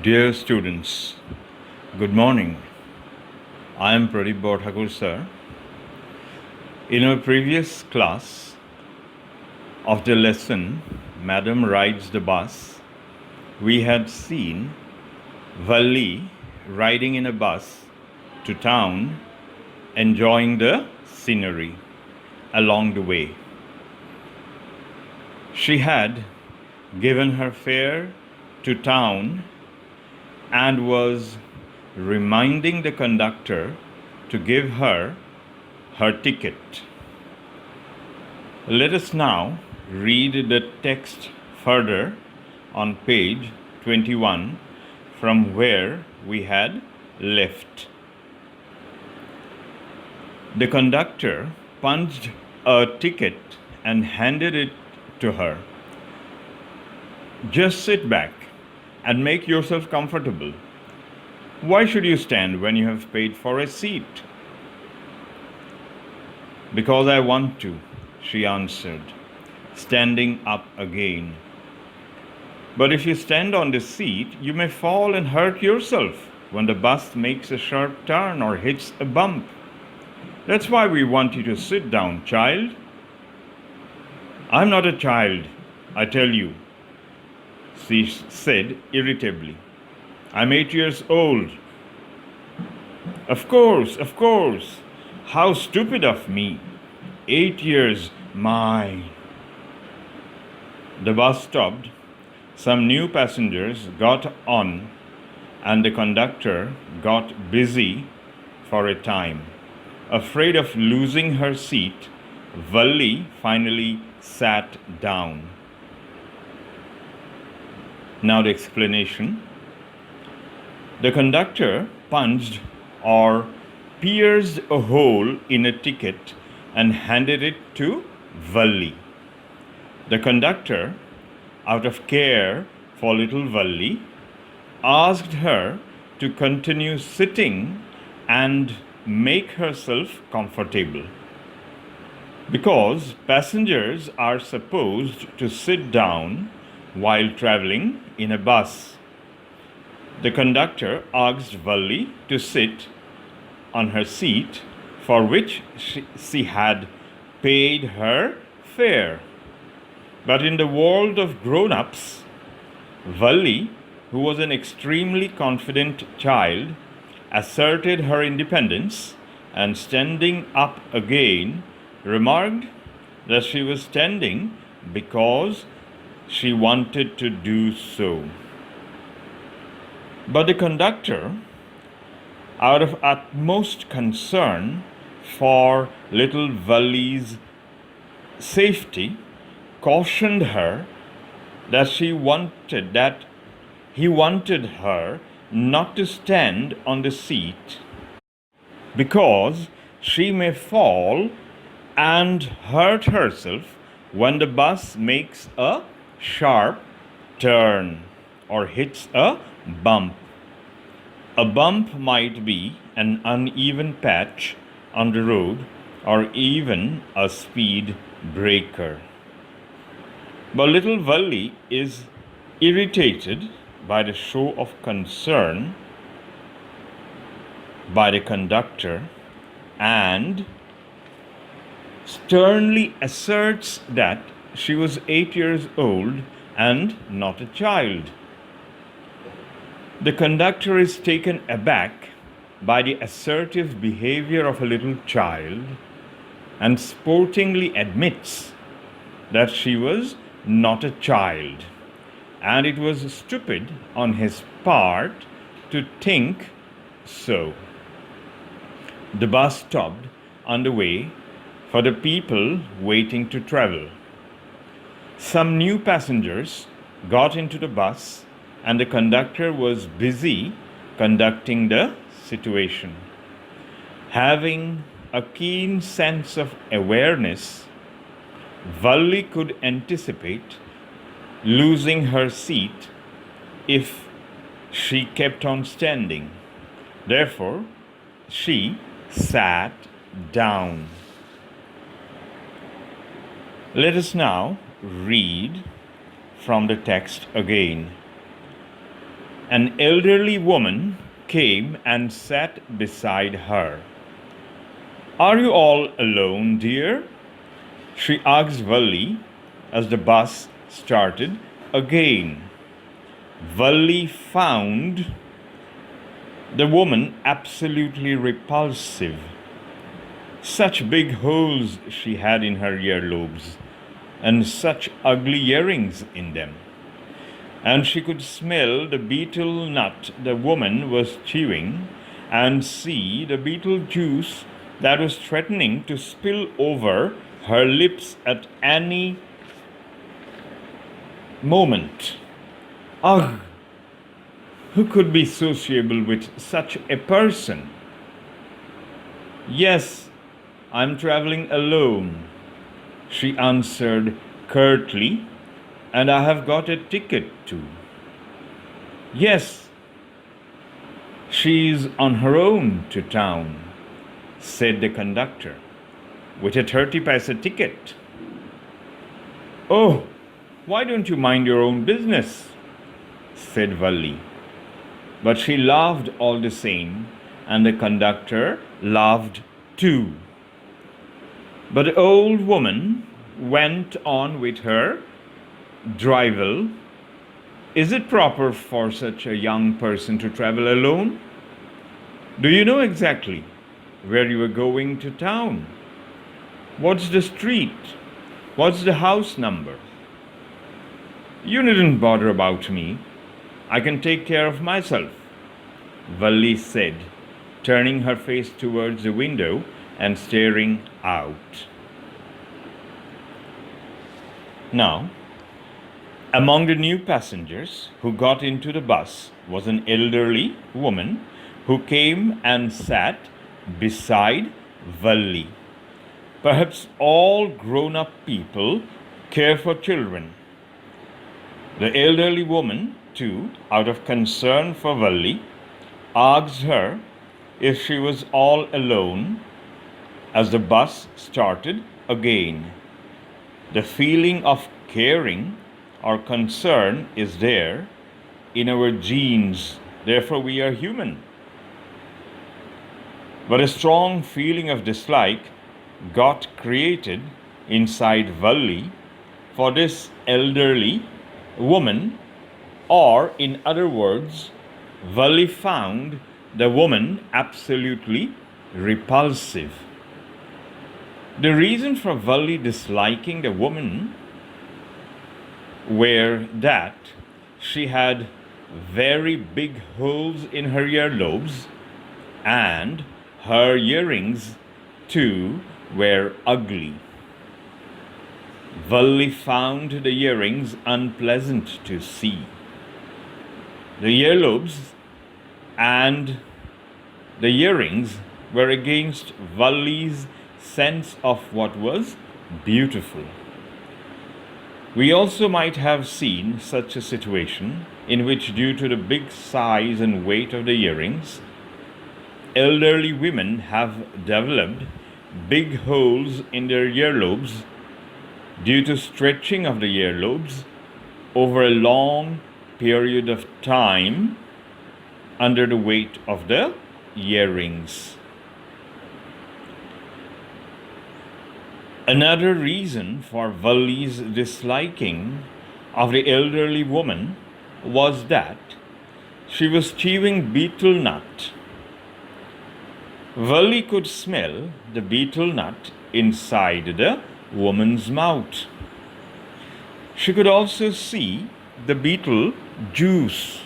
Dear students, good morning. I am Pradeep Thakur sir. In our previous class of the lesson, Madam Rides the Bus, we had seen Valli riding in a bus to town, enjoying the scenery along the way. She had given her fare to town and was reminding the conductor to give her her ticket. Let us now read the text further on page 21 from where we had left. The conductor punched a ticket and handed it to her. Just sit back and make yourself comfortable. Why should you stand when you have paid for a seat? Because I want to, she answered, standing up again. But if you stand on the seat, you may fall and hurt yourself when the bus makes a sharp turn or hits a bump. That's why we want you to sit down, child. I'm not a child, I tell you, she said irritably. I'm 8 years old. Of course. How stupid of me. 8 years, my. The bus stopped. Some new passengers got on, and the conductor got busy for a time. Afraid of losing her seat, Valli finally sat down. Now the explanation. The conductor punched or pierced a hole in a ticket and handed it to Valli. The conductor, out of care for little Valli, asked her to continue sitting and make herself comfortable. Because passengers are supposed to sit down while traveling in a bus. The conductor asked Valli to sit on her seat for which she had paid her fare. But in the world of grown-ups, Valli, who was an extremely confident child, asserted her independence and standing up again, remarked that she was standing because she wanted to do so. But the conductor, out of utmost concern for little Valli's safety, cautioned her that he wanted her not to stand on the seat because she may fall and hurt herself when the bus makes a sharp turn or hits a bump. A bump might be an uneven patch on the road or even a speed breaker. But little Valli is irritated by the show of concern by the conductor and sternly asserts that she was 8 years old and not a child. The conductor is taken aback by the assertive behavior of a little child and sportingly admits that she was not a child, and it was stupid on his part to think so. The bus stopped on the way for the people waiting to travel. Some new passengers got into the bus, and the conductor was busy conducting the situation. Having a keen sense of awareness, Valli could anticipate losing her seat if she kept on standing. Therefore, she sat down. Let us now read from the text again. An elderly woman came and sat beside her. Are you all alone, dear? She asked Valli as the bus started again. Valli found the woman absolutely repulsive. Such big holes she had in her earlobes, and such ugly earrings in them. And she could smell the betel nut the woman was chewing, and see the betel juice that was threatening to spill over her lips at any moment. Ugh! Who could be sociable with such a person? Yes, I'm traveling alone, she answered curtly, and I have got a ticket too. Yes, she's on her own to town, said the conductor, with a 30 paisa ticket. Oh, why don't you mind your own business? Said Valli. But she laughed all the same, and the conductor laughed too. But the old woman went on with her drivel. Is it proper for such a young person to travel alone? Do you know exactly where you are going to town? What's the street? What's the house number? You needn't bother about me. I can take care of myself, Valli said, turning her face towards the window and staring out. Now, among the new passengers who got into the bus was an elderly woman who came and sat beside Valli. Perhaps all grown-up people care for children. The elderly woman, too, out of concern for Valli, asked her if she was all alone as the bus started again. The feeling of caring or concern is there in our genes, therefore we are human. But a strong feeling of dislike got created inside Valli for this elderly woman, or in other words, Valli found the woman absolutely repulsive. The reason for Valli disliking the woman were that she had very big holes in her earlobes, and her earrings too were ugly. Valli found the earrings unpleasant to see. The earlobes and the earrings were against Valli's sense of what was beautiful. We also might have seen such a situation in which, due to the big size and weight of the earrings, elderly women have developed big holes in their earlobes due to stretching of the earlobes over a long period of time under the weight of the earrings. Another reason for Valli's disliking of the elderly woman was that she was chewing betel nut. Valli could smell the betel nut inside the woman's mouth. She could also see the betel juice.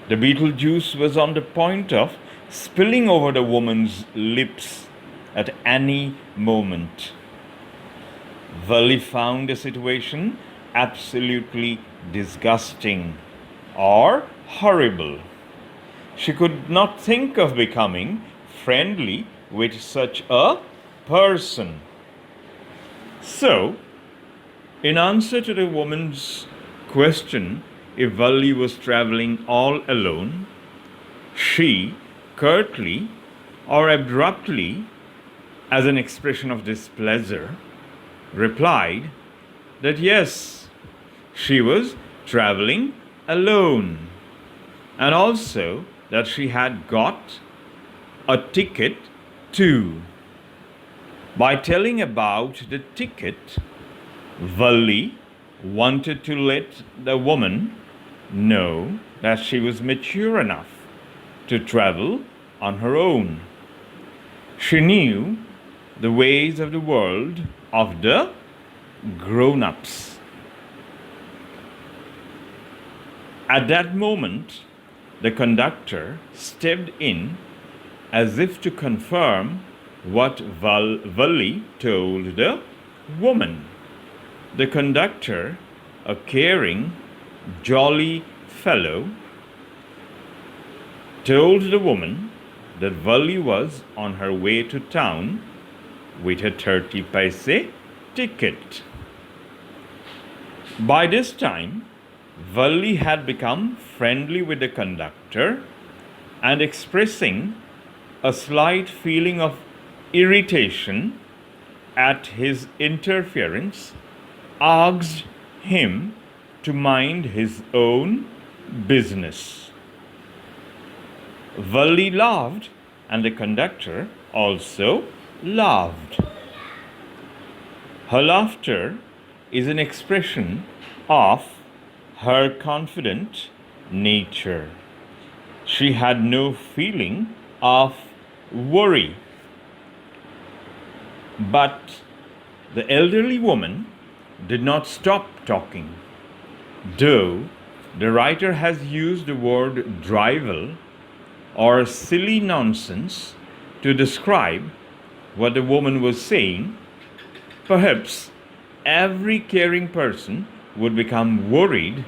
The betel juice was on the point of spilling over the woman's lips at any moment. Valli found the situation absolutely disgusting or horrible. She could not think of becoming friendly with such a person. So, in answer to the woman's question if Valli was traveling all alone, she curtly or abruptly, as an expression of displeasure, replied that yes, she was traveling alone. and also that she had got a ticket too. By telling about the ticket, Valli wanted to let the woman know that she was mature enough to travel on her own. She knew the ways of the world of the grown-ups. At that moment, the conductor stepped in as if to confirm what Valli told the woman. The conductor, a caring, jolly fellow, told the woman that Valli was on her way to town with a 30 paise ticket. By this time, Valli had become friendly with the conductor and, expressing a slight feeling of irritation at his interference, asked him to mind his own business. Valli laughed, and the conductor also laughed. Her laughter is an expression of her confident nature. She had no feeling of worry. But the elderly woman did not stop talking. Though the writer has used the word drivel or silly nonsense to describe what the woman was saying, perhaps every caring person would become worried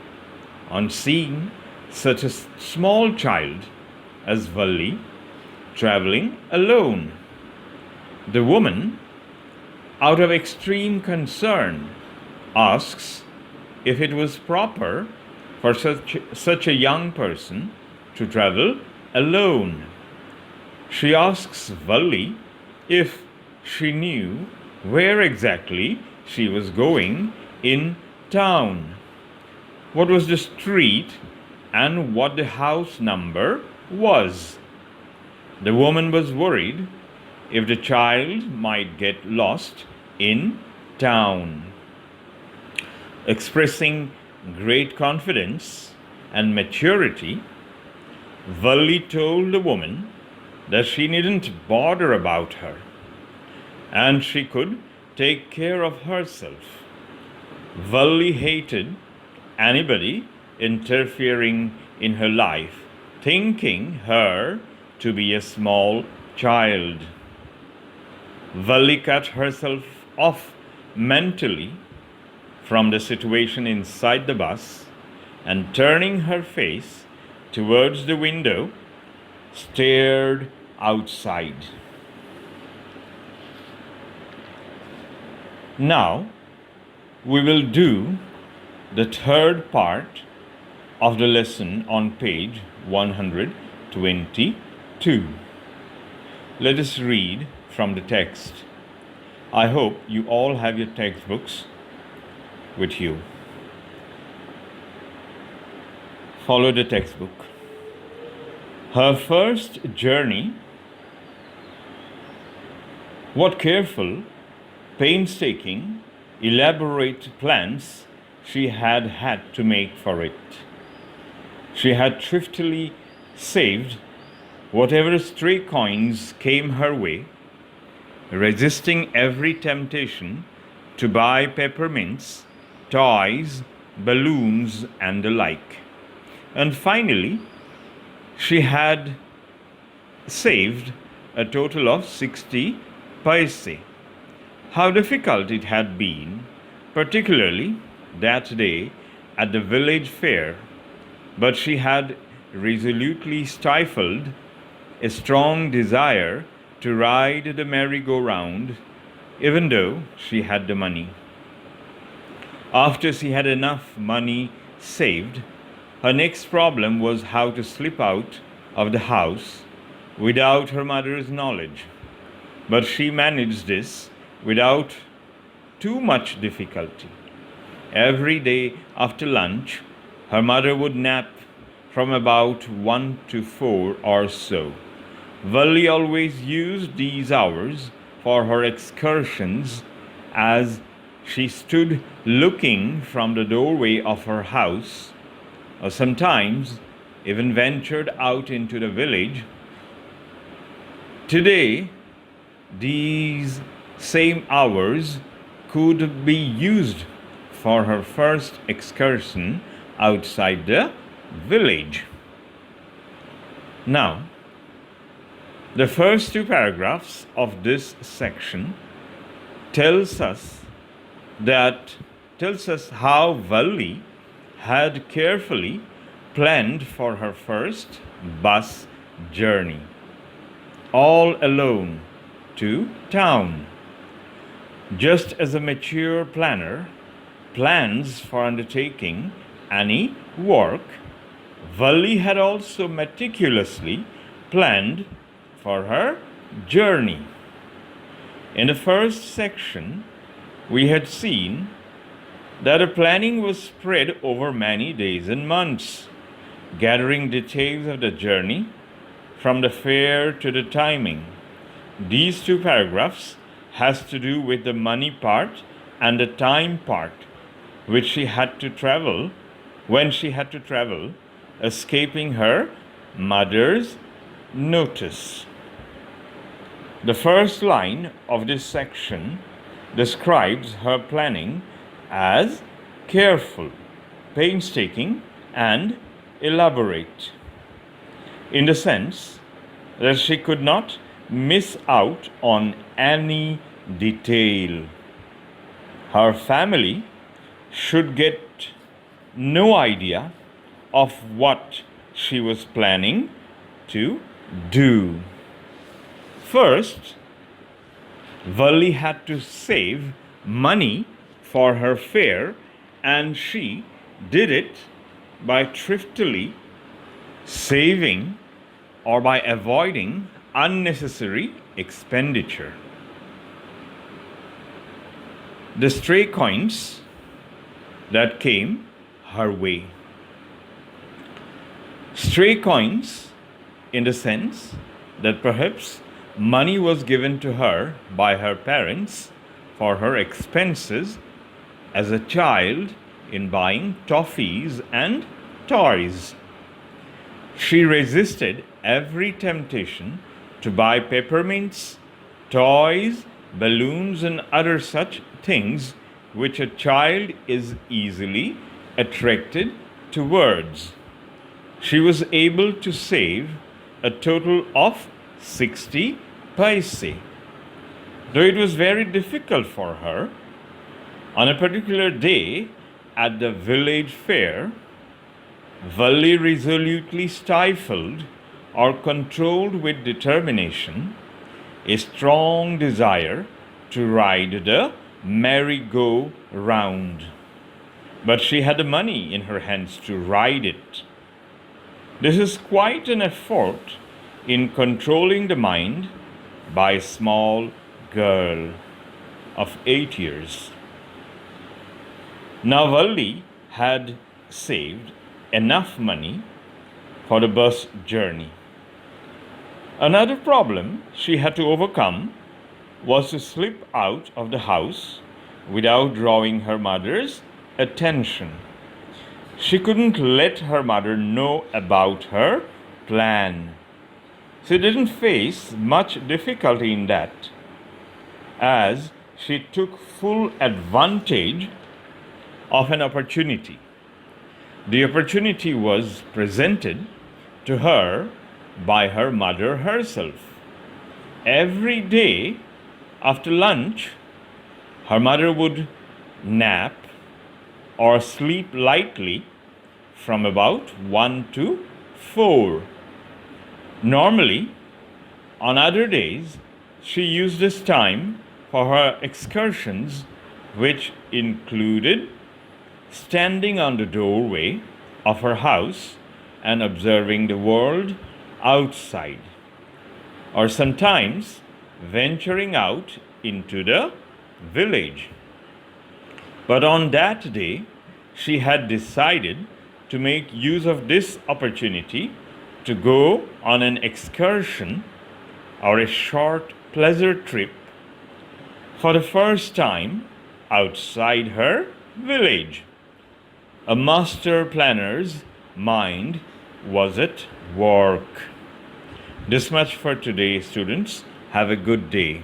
on seeing such a small child as Valli traveling alone. The woman, out of extreme concern, asks if it was proper for such a young person to travel alone. She asks Valli if she knew where exactly she was going in town, what was the street, and what the house number was. The woman was worried if the child might get lost in town. Expressing great confidence and maturity, Valli told the woman that she needn't bother about her and she could take care of herself. Valli hated anybody interfering in her life, thinking her to be a small child. Valli cut herself off mentally from the situation inside the bus and, turning her face towards the window, stared outside. Now, we will do the third part of the lesson on page 122. Let us read from the text. I hope you all have your textbooks with you. Follow the textbook. Her first journey. What careful, painstaking, elaborate plans she had had to make for it. She had thriftily saved whatever stray coins came her way, resisting every temptation to buy peppermints, toys, balloons, and the like. And finally, she had saved a total of 60 paise. How difficult it had been, particularly that day at the village fair, but she had resolutely stifled a strong desire to ride the merry-go-round, even though she had the money. After she had enough money saved, her next problem was how to slip out of the house without her mother's knowledge. But she managed this without too much difficulty. Every day after lunch, her mother would nap from about 1 to 4 or so. Valli always used these hours for her excursions, as she stood looking from the doorway of her house, or sometimes even ventured out into the village. Today, these same hours could be used for her first excursion outside the village. Now, the first two paragraphs of this section tells us how Valli had carefully planned for her first bus journey, all alone to town. Just as a mature planner plans for undertaking any work, Valli had also meticulously planned for her journey. In the first section, we had seen that the planning was spread over many days and months, gathering details of the journey from the fair to the timing. These two paragraphs has to do with the money part and the time part, when she had to travel, escaping her mother's notice. The first line of this section describes her planning as careful, painstaking, and elaborate, in the sense that she could not miss out on any detail. Her family should get no idea of what she was planning to do. First, Valli had to save money for her fare, and she did it by thriftily saving or by avoiding unnecessary expenditure. The stray coins that came her way. Stray coins, in the sense that perhaps money was given to her by her parents for her expenses as a child in buying toffees and toys. She resisted every temptation to buy peppermints, toys, balloons, and other such things which a child is easily attracted towards. She was able to save a total of 60 paise. Though it was very difficult for her, on a particular day at the village fair, Valli resolutely stifled or controlled with determination a strong desire to ride the merry-go-round. But she had the money in her hands to ride it. This is quite an effort in controlling the mind by a small girl of 8 years. Now Valli had saved enough money for the bus journey. Another problem she had to overcome was to slip out of the house without drawing her mother's attention. She couldn't let her mother know about her plan. She didn't face much difficulty in that, as she took full advantage of an opportunity. The opportunity was presented to her by her mother herself. Every day after lunch, her mother would nap or sleep lightly from about 1 to 4. Normally, on other days, she used this time for her excursions, which included standing on the doorway of her house and observing the world outside, or sometimes venturing out into the village. But on that day, she had decided to make use of this opportunity to go on an excursion or a short pleasure trip for the first time outside her village. A master planner's mind was at work. This much for today, students. Have a good day.